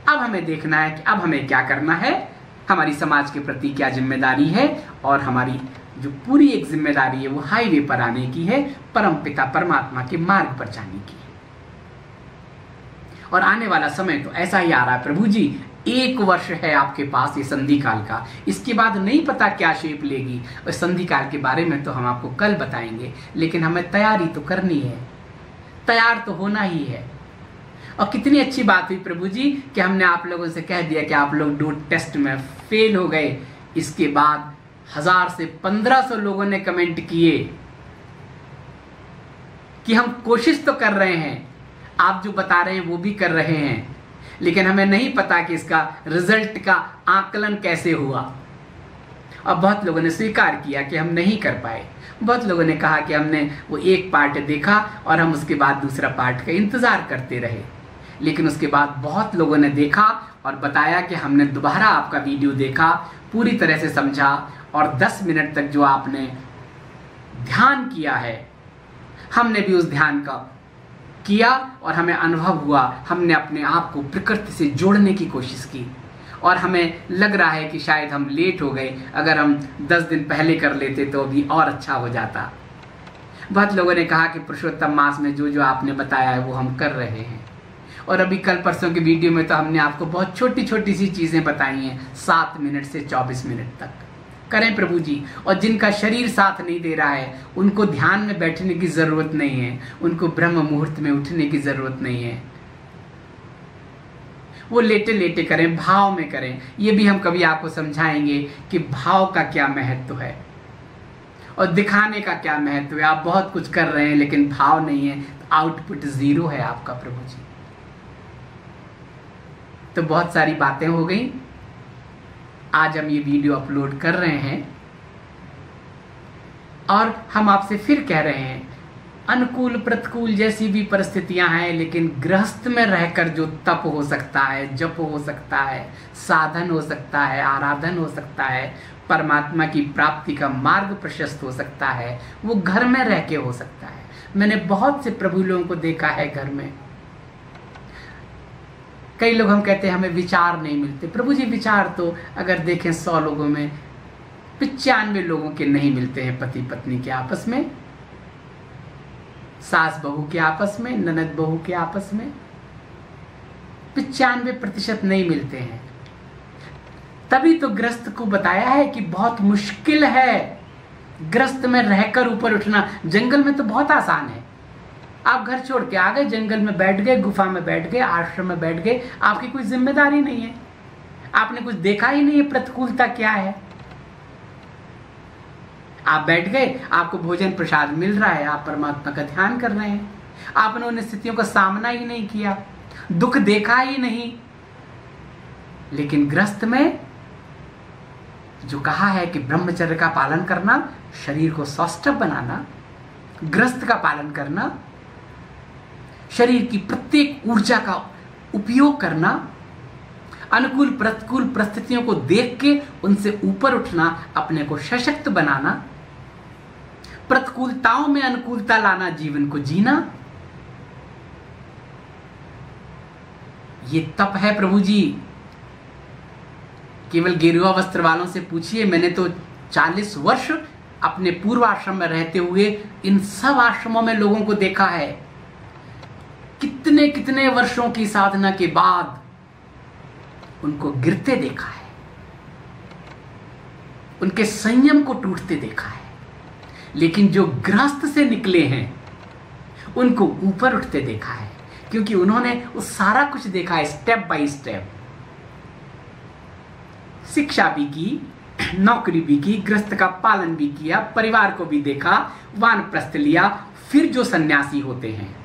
अब हमें देखना है कि अब हमें क्या करना है, हमारी समाज के प्रति क्या जिम्मेदारी है, और हमारी जो पूरी एक जिम्मेदारी है वो हाईवे पर आने की है, परम पिता परमात्मा के मार्ग पर जाने की है। और आने वाला समय तो ऐसा ही आ रहा है प्रभु जी, 1 वर्ष है आपके पास ये संधि काल का, इसके बाद नहीं पता क्या शेप लेगी। और संधि काल के बारे में तो हम आपको कल बताएंगे, लेकिन हमें तैयारी तो करनी है, तैयार तो होना ही है। और कितनी अच्छी बात हुई प्रभु जी कि हमने आप लोगों से कह दिया कि आप लोग 2 टेस्ट में फेल हो गए। इसके बाद 1000 से 1500 लोगों ने कमेंट किए कि हम कोशिश तो कर रहे हैं, आप जो बता रहे हैं वो भी कर रहे हैं, लेकिन हमें नहीं पता कि इसका रिजल्ट का आकलन कैसे हुआ। और बहुत लोगों ने स्वीकार किया कि हम नहीं कर पाए। बहुत लोगों ने कहा कि हमने वो एक पार्ट देखा और हम उसके बाद दूसरा पार्ट का इंतजार करते रहे। लेकिन उसके बाद बहुत लोगों ने देखा और बताया कि हमने दोबारा आपका वीडियो देखा, पूरी तरह से समझा, और 10 मिनट तक जो आपने ध्यान किया है, हमने भी उस ध्यान का किया और हमें अनुभव हुआ। हमने अपने आप को प्रकृति से जोड़ने की कोशिश की और हमें लग रहा है कि शायद हम लेट हो गए, अगर हम 10 दिन पहले कर लेते तो अभी और अच्छा हो जाता। बहुत लोगों ने कहा कि पुरुषोत्तम मास में जो जो आपने बताया है वो हम कर रहे हैं। और अभी कल परसों की वीडियो में तो हमने आपको बहुत छोटी छोटी सी चीज़ें बताई हैं, 7 मिनट से 24 मिनट तक। करें प्रभु जी। और जिनका शरीर साथ नहीं दे रहा है उनको ध्यान में बैठने की ज़रूरत नहीं है, उनको ब्रह्म मुहूर्त में उठने की ज़रूरत नहीं है, वो लेटे लेटे करें, भाव में करें। ये भी हम कभी आपको समझाएंगे कि भाव का क्या महत्व है और दिखाने का क्या महत्व है। आप बहुत कुछ कर रहे हैं लेकिन भाव नहीं है, आउटपुट 0 है आपका प्रभु जी। तो बहुत सारी बातें हो गई, आज हम ये वीडियो अपलोड कर रहे हैं और हम आपसे फिर कह रहे हैं, अनुकूल प्रतिकूल जैसी भी परिस्थितियां हैं, लेकिन गृहस्थ में रहकर जो तप हो सकता है, जप हो सकता है, साधन हो सकता है, आराधन हो सकता है, परमात्मा की प्राप्ति का मार्ग प्रशस्त हो सकता है, वो घर में रह के हो सकता है। मैंने बहुत से प्रभु लोगों को देखा है घर में। कई लोग हम कहते हैं हमें विचार नहीं मिलते। प्रभु जी विचार तो अगर देखें 100 लोगों में 95 लोगों के नहीं मिलते हैं। पति पत्नी के आपस में, सास बहू के आपस में, ननद बहू के आपस में 95% नहीं मिलते हैं। तभी तो ग्रस्त को बताया है कि बहुत मुश्किल है ग्रस्त में रहकर ऊपर उठना। जंगल में तो बहुत आसान है, आप घर छोड़ के आ गए, जंगल में बैठ गए, गुफा में बैठ गए, आश्रम में बैठ गए, आपकी कोई जिम्मेदारी नहीं है, आपने कुछ देखा ही नहीं है प्रतिकूलता क्या है। आप बैठ गए, आपको भोजन प्रसाद मिल रहा है, आप परमात्मा का ध्यान कर रहे हैं, आपने उन स्थितियों का सामना ही नहीं किया, दुख देखा ही नहीं। लेकिन ग्रस्त में जो कहा है कि ब्रह्मचर्य का पालन करना, शरीर को सौष्ठव बनाना, ग्रस्त का पालन करना, शरीर की प्रत्येक ऊर्जा का उपयोग करना, अनुकूल प्रतिकूल परिस्थितियों को देख के उनसे ऊपर उठना, अपने को सशक्त बनाना, प्रतिकूलताओं में अनुकूलता लाना, जीवन को जीना, ये तप है प्रभु जी। केवल गेरुआ वस्त्र वालों से पूछिए, मैंने तो 40 वर्ष अपने पूर्व आश्रम में रहते हुए इन सब आश्रमों में लोगों को देखा है। कितने कितने वर्षों की साधना के बाद उनको गिरते देखा है, उनके संयम को टूटते देखा है। लेकिन जो गृहस्थ से निकले हैं उनको ऊपर उठते देखा है, क्योंकि उन्होंने उस सारा कुछ देखा है, स्टेप बाय स्टेप। शिक्षा भी की, नौकरी भी की, गृहस्थ का पालन भी किया, परिवार को भी देखा, वानप्रस्थ लिया। फिर जो सन्यासी होते हैं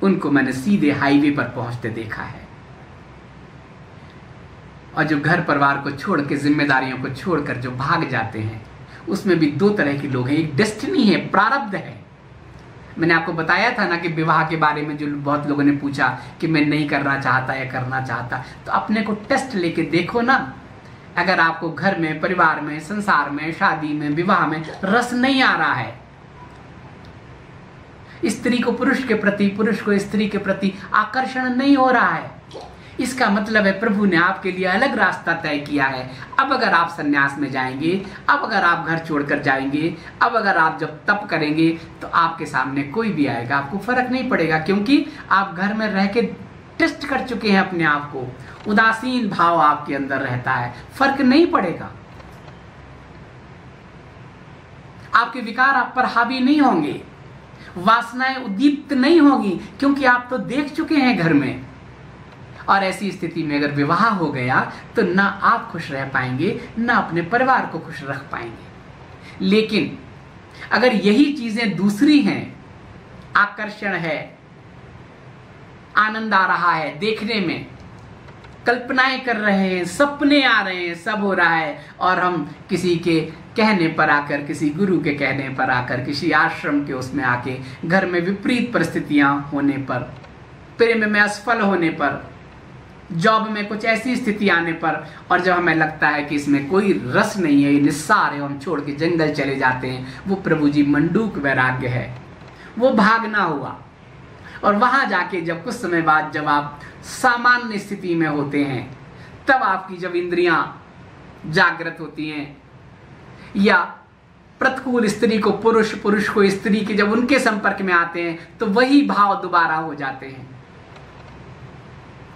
उनको मैंने सीधे हाईवे पर पहुंचते देखा है। और जो घर परिवार को छोड़ के, जिम्मेदारियों को छोड़कर जो भाग जाते हैं, उसमें भी दो तरह के लोग हैं। एक डेस्टिनी है, प्रारब्ध है। मैंने आपको बताया था ना कि विवाह के बारे में जो बहुत लोगों ने पूछा कि मैं नहीं करना चाहता या करना चाहता, तो अपने को टेस्ट लेके देखो ना। अगर आपको घर में, परिवार में, संसार में, शादी में, विवाह में रस नहीं आ रहा है, स्त्री को पुरुष के प्रति, पुरुष को स्त्री के प्रति आकर्षण नहीं हो रहा है, इसका मतलब है प्रभु ने आपके लिए अलग रास्ता तय किया है। अब अगर आप सन्यास में जाएंगे, अब अगर आप घर छोड़कर जाएंगे, अब अगर आप जब तप करेंगे, तो आपके सामने कोई भी आएगा, आपको फर्क नहीं पड़ेगा, क्योंकि आप घर में रह के टेस्ट कर चुके हैं अपने आप को। उदासीन भाव आपके अंदर रहता है, फर्क नहीं पड़ेगा। आपके विकार आप पर हावी नहीं होंगे, वासनाएं उद्दीप्त नहीं होगी, क्योंकि आप तो देख चुके हैं घर में। और ऐसी स्थिति में अगर विवाह हो गया तो ना आप खुश रह पाएंगे, ना अपने परिवार को खुश रख पाएंगे। लेकिन अगर यही चीजें दूसरी हैं, आकर्षण है, आनंद आ रहा है देखने में, कल्पनाएं कर रहे हैं, सपने आ रहे हैं, सब हो रहा है, और हम किसी के कहने पर आकर, किसी गुरु के कहने पर आकर, किसी आश्रम के उसमें आके, घर में विपरीत परिस्थितियां होने पर, प्रेम में असफल होने पर, जॉब में कुछ ऐसी स्थिति आने पर, और जब हमें लगता है कि इसमें कोई रस नहीं है, ये निस्सार है, हम छोड़ के जंगल चले जाते हैं, वो प्रभु जी मंडूक वैराग्य है, वो भागना हुआ। और वहां जाके जब कुछ समय बाद जब आप सामान्य स्थिति में होते हैं, तब आपकी जब इंद्रियां जागृत होती हैं, या प्रतिकूल स्त्री को पुरुष, पुरुष को स्त्री के जब उनके संपर्क में आते हैं, तो वही भाव दोबारा हो जाते हैं।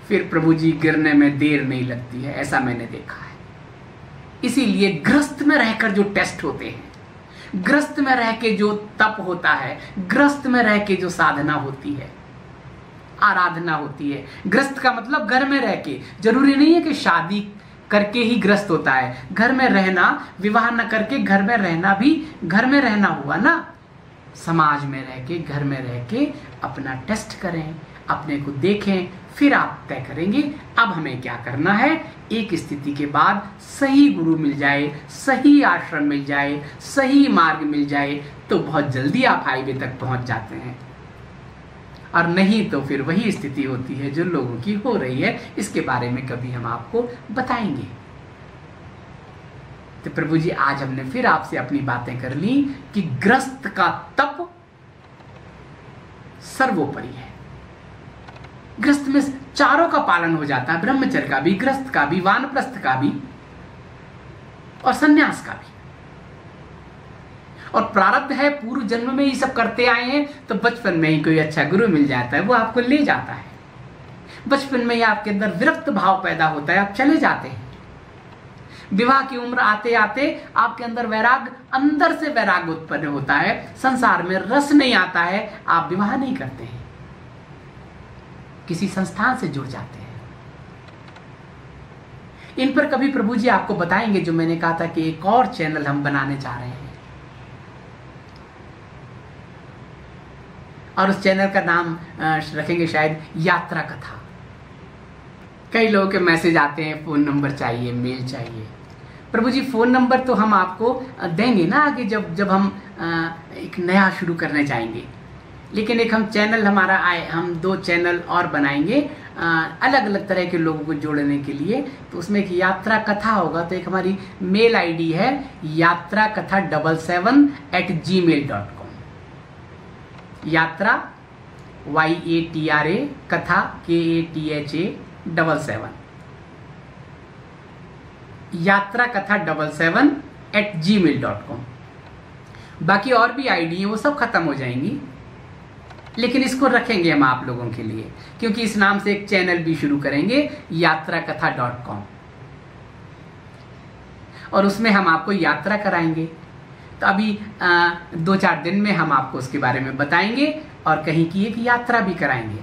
फिर प्रभु जी गिरने में देर नहीं लगती है, ऐसा मैंने देखा है। इसीलिए गृहस्थ में रहकर जो टेस्ट होते हैं, गृहस्थ में रह के जो तप होता है, गृहस्थ में रह के जो साधना होती है, आराधना होती है, गृहस्थ का मतलब घर में रह के, जरूरी नहीं है कि शादी करके ही गृहस्थ होता है। घर में रहना, विवाह न करके घर में रहना भी घर में रहना हुआ ना। समाज में रह के, घर में रह के अपना टेस्ट करें, अपने को देखें, फिर आप तय करेंगे अब हमें क्या करना है। एक स्थिति के बाद सही गुरु मिल जाए, सही आश्रम मिल जाए, सही मार्ग मिल जाए, तो बहुत जल्दी आप हाईवे तक पहुंच जाते हैं। और नहीं तो फिर वही स्थिति होती है जो लोगों की हो रही है। इसके बारे में कभी हम आपको बताएंगे। तो प्रभु जी आज हमने फिर आपसे अपनी बातें कर ली कि गृहस्थ का तप सर्वोपरि है। गृहस्थ में चारों का पालन हो जाता है, ब्रह्मचर्य का भी, गृहस्थ का भी, वानप्रस्थ का भी और सन्यास का भी। और प्रारब्ध है, पूर्व जन्म में ये सब करते आए हैं, तो बचपन में ही कोई अच्छा गुरु मिल जाता है, वो आपको ले जाता है। बचपन में ही आपके अंदर विरक्त भाव पैदा होता है, आप चले जाते हैं। विवाह की उम्र आते आते आपके अंदर वैराग्य, अंदर से वैराग्य उत्पन्न होता है, संसार में रस नहीं आता है, आप विवाह नहीं करते हैं, किसी संस्थान से जुड़ जाते हैं। इन पर कभी प्रभु जी आपको बताएंगे, जो मैंने कहा था कि एक और चैनल हम बनाने जा रहे हैं, और उस चैनल का नाम रखेंगे शायद यात्रा कथा। कई लोगों के मैसेज आते हैं, फोन नंबर चाहिए, मेल चाहिए। प्रभु जी फोन नंबर तो हम आपको देंगे ना आगे, जब हम एक नया शुरू करने जाएंगे। लेकिन एक हम चैनल हमारा आए, हम 2 चैनल और बनाएंगे अलग अलग तरह के लोगों को जोड़ने के लिए। तो उसमें एक यात्रा कथा होगा, तो एक हमारी मेल आईडी है yatraKatha77@gmail.com। यात्रा YATRA कथा KATHA77 yatraKatha77@gmail.com। बाकी और भी आईडी हैं, वो सब खत्म हो जाएंगी, लेकिन इसको रखेंगे हम आप लोगों के लिए, क्योंकि इस नाम से एक चैनल भी शुरू करेंगे yatraKatha.com, और उसमें हम आपको यात्रा कराएंगे, तो अभी 2-4 दिन में हम आपको उसके बारे में बताएंगे और कहीं की एक यात्रा भी कराएंगे,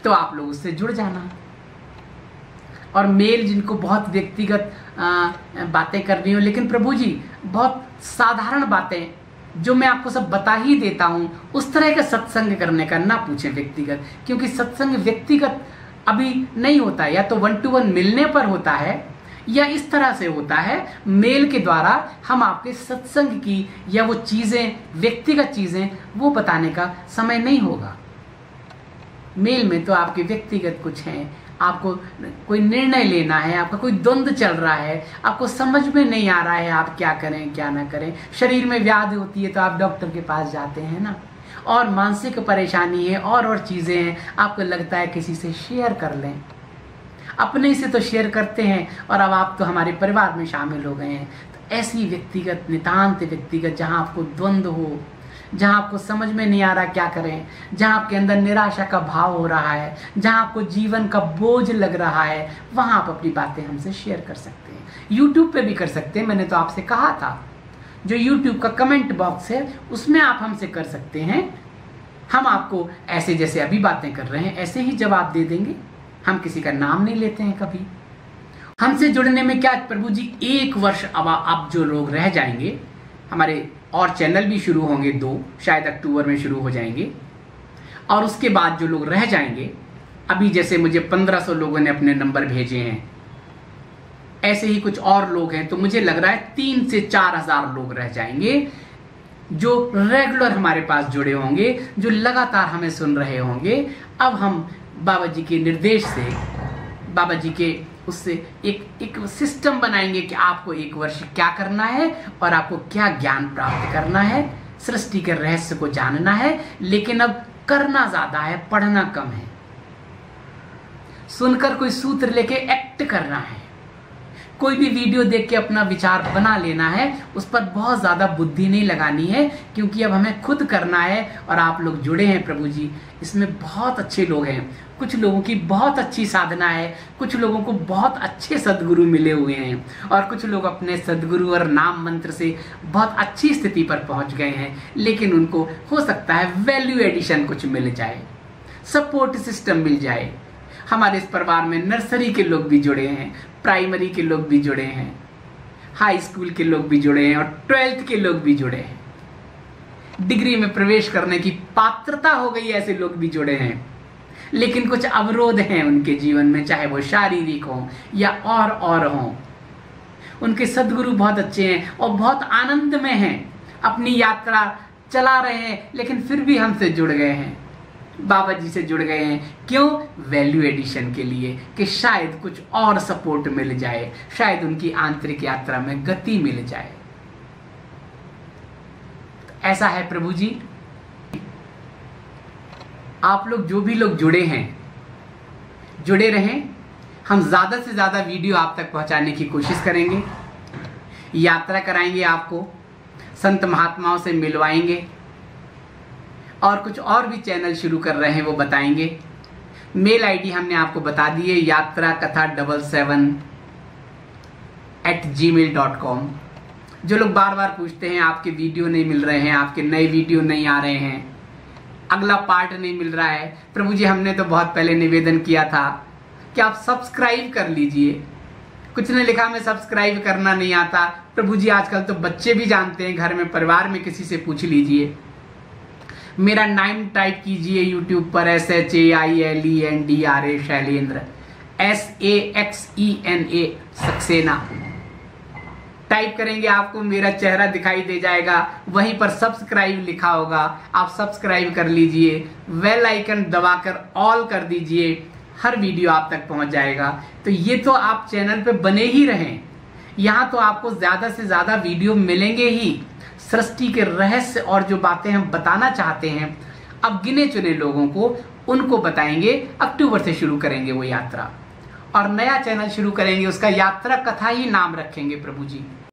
तो आप लोग उससे जुड़ जाना। और मेल जिनको बहुत व्यक्तिगत बातें करनी हो, लेकिन प्रभु जी बहुत साधारण बातें जो मैं आपको सब बता ही देता हूं, उस तरह का सत्संग करने का ना पूछें व्यक्तिगत, क्योंकि सत्संग व्यक्तिगत अभी नहीं होता है, या तो 1-to-1 मिलने पर होता है या इस तरह से होता है मेल के द्वारा। हम आपके सत्संग की या वो चीजें, व्यक्तिगत चीजें, वो बताने का समय नहीं होगा। मेल में तो आपके व्यक्तिगत कुछ हैं, आपको कोई निर्णय लेना है, आपका कोई द्वंद्व चल रहा है, आपको समझ में नहीं आ रहा है आप क्या करें क्या ना करें, शरीर में व्याधि होती है तो आप डॉक्टर के पास जाते हैं ना, और मानसिक परेशानी है और चीजें हैं, आपको लगता है किसी से शेयर कर लें। अपने से तो शेयर करते हैं, और अब आप तो हमारे परिवार में शामिल हो गए हैं। तो ऐसी व्यक्तिगत, नितांत व्यक्तिगत, जहां आपको द्वंद्व हो, जहां आपको समझ में नहीं आ रहा क्या करें, जहां आपके अंदर निराशा का भाव हो रहा है, जहां आपको जीवन का बोझ लग रहा है, वहां आप अपनी बातें हमसे शेयर कर सकते हैं। यूट्यूब पे भी कर सकते हैं, मैंने तो आपसे कहा था, जो यूट्यूब का कमेंट बॉक्स है उसमें आप हमसे कर सकते हैं। हम आपको ऐसे जैसे अभी बातें कर रहे हैं ऐसे ही जवाब दे देंगे। हम किसी का नाम नहीं लेते हैं कभी। हमसे जुड़ने में क्या प्रभु जी, 1 वर्ष अब जो लोग रह जाएंगे, हमारे और चैनल भी शुरू होंगे 2, शायद अक्टूबर में शुरू हो जाएंगे, और उसके बाद जो लोग रह जाएंगे, अभी जैसे मुझे 1500 लोगों ने अपने नंबर भेजे हैं, ऐसे ही कुछ और लोग हैं, तो मुझे लग रहा है 3 से 4000 लोग रह जाएंगे जो रेगुलर हमारे पास जुड़े होंगे, जो लगातार हमें सुन रहे होंगे। अब हम बाबा जी के निर्देश से, बाबा जी के उससे एक सिस्टम बनाएंगे कि आपको 1 वर्ष क्या करना है और आपको क्या ज्ञान प्राप्त करना है, सृष्टि के रहस्य को जानना है। लेकिन अब करना ज्यादा है, पढ़ना कम है। सुनकर कोई सूत्र लेके एक्ट करना है, कोई भी वीडियो देख के अपना विचार बना लेना है, उस पर बहुत ज्यादा बुद्धि नहीं लगानी है, क्योंकि अब हमें खुद करना है। और आप लोग जुड़े हैं प्रभु जी, इसमें बहुत अच्छे लोग हैं, कुछ लोगों की बहुत अच्छी साधना है, कुछ लोगों को बहुत अच्छे सदगुरु मिले हुए हैं, और कुछ लोग अपने सदगुरु और नाम मंत्र से बहुत अच्छी स्थिति पर पहुंच गए हैं। लेकिन उनको हो सकता है वैल्यू एडिशन कुछ मिल जाए, सपोर्ट सिस्टम मिल जाए। हमारे इस परिवार में नर्सरी के लोग भी जुड़े हैं, प्राइमरी के लोग भी जुड़े हैं, हाई स्कूल के लोग भी जुड़े हैं, और 12th के लोग भी जुड़े हैं। डिग्री में प्रवेश करने की पात्रता हो गई, ऐसे लोग भी जुड़े हैं। लेकिन कुछ अवरोध हैं उनके जीवन में, चाहे वो शारीरिक हो या और हो। उनके सदगुरु बहुत अच्छे हैं और बहुत आनंद में हैं, अपनी यात्रा चला रहे हैं, लेकिन फिर भी हमसे जुड़ गए हैं, बाबा जी से जुड़ गए हैं। क्यों? वैल्यू एडिशन के लिए, कि शायद कुछ और सपोर्ट मिल जाए, शायद उनकी आंतरिक यात्रा में गति मिल जाए। तो ऐसा है प्रभु जी। आप लोग जो भी लोग जुड़े हैं, जुड़े रहें। हम ज्यादा से ज्यादा वीडियो आप तक पहुंचाने की कोशिश करेंगे, यात्रा कराएंगे, आपको संत महात्माओं से मिलवाएंगे, और कुछ और भी चैनल शुरू कर रहे हैं वो बताएंगे। मेल आईडी हमने आपको बता दी है, yatra-77@gmail.com। जो लोग बार बार पूछते हैं आपके वीडियो नहीं मिल रहे हैं, आपके नए वीडियो नहीं आ रहे हैं, अगला पार्ट नहीं मिल रहा है, प्रभु जी हमने तो बहुत पहले निवेदन किया था कि आप सब्सक्राइब कर लीजिए। कुछ ने लिखा हमें सब्सक्राइब करना नहीं आता। प्रभु जी आजकल तो बच्चे भी जानते हैं, घर में परिवार में किसी से पूछ लीजिए। मेरा नाम टाइप कीजिए यूट्यूब पर, SHAILENDRA Shailendra, SAXENA Saxena type करेंगे, आपको मेरा चेहरा दिखाई दे जाएगा, वहीं पर सब्सक्राइब लिखा होगा, आप सब्सक्राइब कर लीजिए, बेल आइकन दबाकर ऑल कर दीजिए, हर वीडियो आप तक पहुंच जाएगा। तो ये तो आप चैनल पे बने ही रहें, यहाँ तो आपको ज्यादा से ज्यादा वीडियो मिलेंगे ही। सृष्टि के रहस्य और जो बातें हम बताना चाहते हैं, अब गिने चुने लोगों को उनको बताएंगे। अक्टूबर से शुरू करेंगे वो यात्रा, और नया चैनल शुरू करेंगे, उसका यात्रा कथा ही नाम रखेंगे प्रभु जी।